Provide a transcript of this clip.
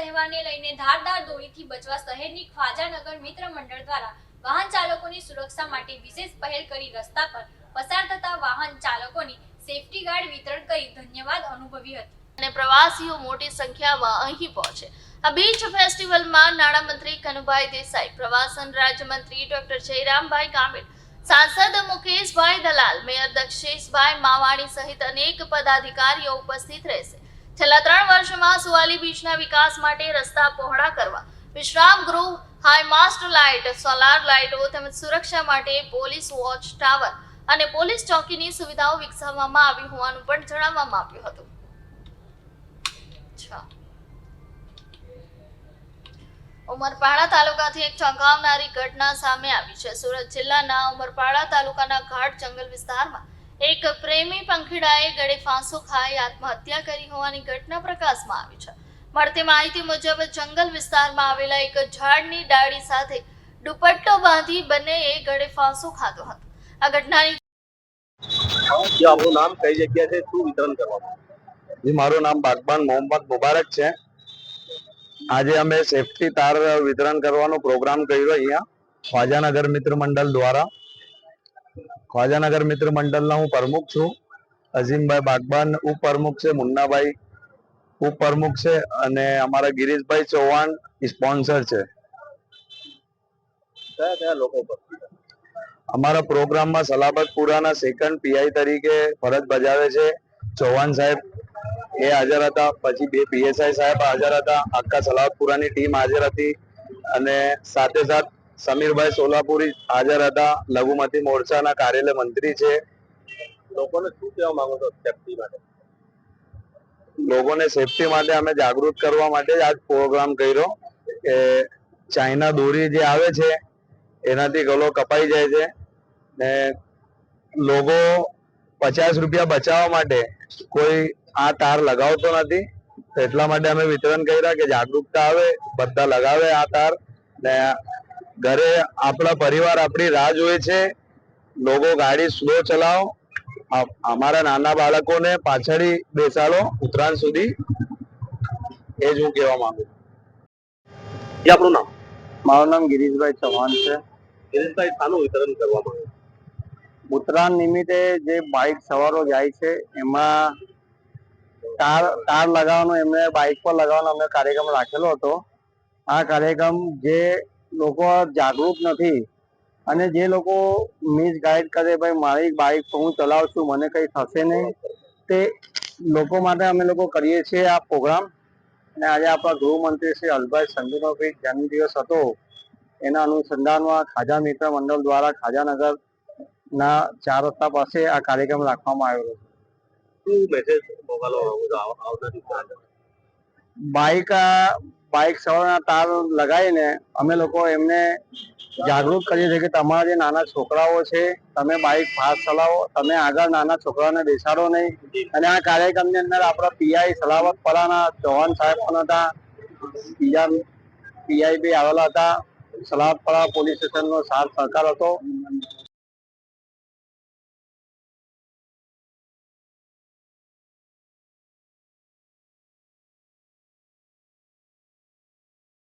તહેવારને લઈને ધારદાર દોરીથી બચવા શહેરની ખ્વાજાનગર મિત્ર મંડળ દ્વારા વાહન ચાલકોની સુરક્ષા માટે વિશેષ પહેલ કરી રસ્તા પર પસાર થતા વાહન ચાલકોની સેફટી ગાર્ડ વિતરણ કરી ધન્યવાદ અનુભવી હતી અને પ્રવાસીઓ મોટી સંખ્યામાં અહીં પહોંચે। આ બીચ ફેસ્ટિવલમાં નાણામંત્રી કનુભાઈ દેસાઈ, પ્રવાસન રાજ્યમંત્રી ડોક્ટર જયરામભાઈ ગામિત, सांसद मुकेशभाई दलाल, मेयर दक्षेशभाई मावाणी सहित अनेक पदाधिकारीओ उपस्थित रहेशे। छेल्ला 3 वर्षमां सुवाली बीचना विकास माटे रस्ता पहोळा करवा, विश्राम गृह, हाई मास्ट लाइट, सोलार लाइटो તેમજ સુરક્ષા માટે પોલીસ વોચ ટાવર અને પોલીસ ચોકીની સુવિધાઓ વિકસાવવામાં આવી હોવાનું પણ જણાવવામાં આવ્યું હતું। ઉમરપાડા તાલુકાથી એક ચોંકાવનારી ઘટના સામે આવી છે। સુરત જિલ્લાના ઉમરપાડા તાલુકાના ઘાટ જંગલ વિસ્તારમાં એક પ્રેમી પંખીડાએ ગળે ફાંસો ખાઈ આત્મહત્યા કરી હોવાની ઘટના પ્રકાશમાં આવી છે। મળતી માહિતી મુજબ જંગલ વિસ્તારમાં આવેલા એક ઝાડની ડાળી સાથે દુપટ્ટો બાંધી બંનેએ ગળે ફાંસો ખાધો હતો। આ ઘટનાની આપનું નામ, કઈ જગ્યાએ શું વિતરણ કરવામાં? જી, મારું નામ બાગબાન મોહમ્મદ મુબારક છે। આજે અમે સેફટી તાર વિતરણ કરવાનો પ્રોગ્રામ કર્યો અહીંયા ખ્વાજાનગર મિત્ર મંડળ દ્વારા। ખ્વાજાનગર મિત્ર મંડળના હું પ્રમુખ છું। અઝીમભાઈ બાગબાન ઉપપ્રમુખ છે, મુન્નાભાઈ ઉપપ્રમુખ છે અને અમારા ગિરીશભાઈ ચૌહાણ સ્પોન્સર છે। કયા કયા લોકો પર અમારા પ્રોગ્રામમાં સલાબતપુરાના સેકન્ડ પીઆઈ તરીકે ફરજ બજાવે છે ચૌહાણ સાહેબ, એ હાજર હતા। પછી 2 પીએસઆઈ સાહેબ હાજર હતા, આખા સલાબતપુરાની ટીમ હાજર હતી અને સાથે સાથ સમીરભાઈ સોલાપુરી હાજર હતા, લઘુમતી મોરચાના કાર્યાલય મંત્રી છે। લોકોને શું કહેવા માંગો છો સેફટી માટે? લોકોને સેફટી માટે અમે જાગૃત કરવા માટે જ આ પ્રોગ્રામ કર્યો કે ચાઇના દોરી જે આવે છે એનાથી ગળો કપાઈ જાય છે ને લોકો 50 રૂપિયા બચાવવા માટે કોઈ આ તાર લગાવતો નથી, તો એટલા માટે અમે વિતરણ કર્યા કે જાગૃતતા આવે, બધા લગાવે આ તાર ને ઘરે આપણા પરિવાર આપણી રાહ જોવે છે। લોકો ગાડી સ્લો ચલાવો, અમારા નાના બાળકોને પાછળ બેસાડો ઉત્તરાયણ સુધી, એ જ હું કહેવા માંગુ છું। આપણું નામ? મારું નામ ગિરીશભાઈ ચૌહાણ છે। ગિરીશભાઈ, શાનું વિતરણ કરવામાં આવ્યું? ઉત્તરાયણ નિમિત્તે જે બાઇક સવારો જાય છે એમાં તાર લગાવવાનો, એમને બાઇક પર લગાવવાનો અમે કાર્યક્રમ રાખેલો હતો। આ કાર્યક્રમ જે લોકો જાગૃત નથી અને જે લોકો મિસગાઈડ કરે, ભાઈ મારી બાઇક હું ચલાવું છું, મને કંઈ થશે નહીં, તે લોકો માટે અમે લોકો કરીએ છીએ આ પ્રોગ્રામ। અને આજે આપણા ગૃહમંત્રી શ્રી અલ્ભાઈ સંધુનો જન્મદિવસ હતો, એના અનુસંધાનમાં ખાજા મિત્ર મંડળ દ્વારા ખાજાનગર ના 4 રસ્તા પાસે આ કાર્યક્રમ રાખવામાં આવેલો છે। શું મેસેજ બાઇક સવારના તાર લગાવીને અમે લોકો એમને જાગૃત કરીએ છીએ કે તમારા જે નાના છોકરાઓ છે, તમે બાઇક ફાસ્ટ ચલાવો, તમે આગળ નાના છોકરાઓને બેસાડો નહીં। અને આ કાર્યક્રમની અંદર આપણા પીઆઈ સલાબતપરાના ચૌહાણ સાહેબ પણ હતા, બીજા પીઆઈ બી આવેલા હતા, સલાબતપરા પોલીસ સ્ટેશનનો સાથ સહકાર હતો।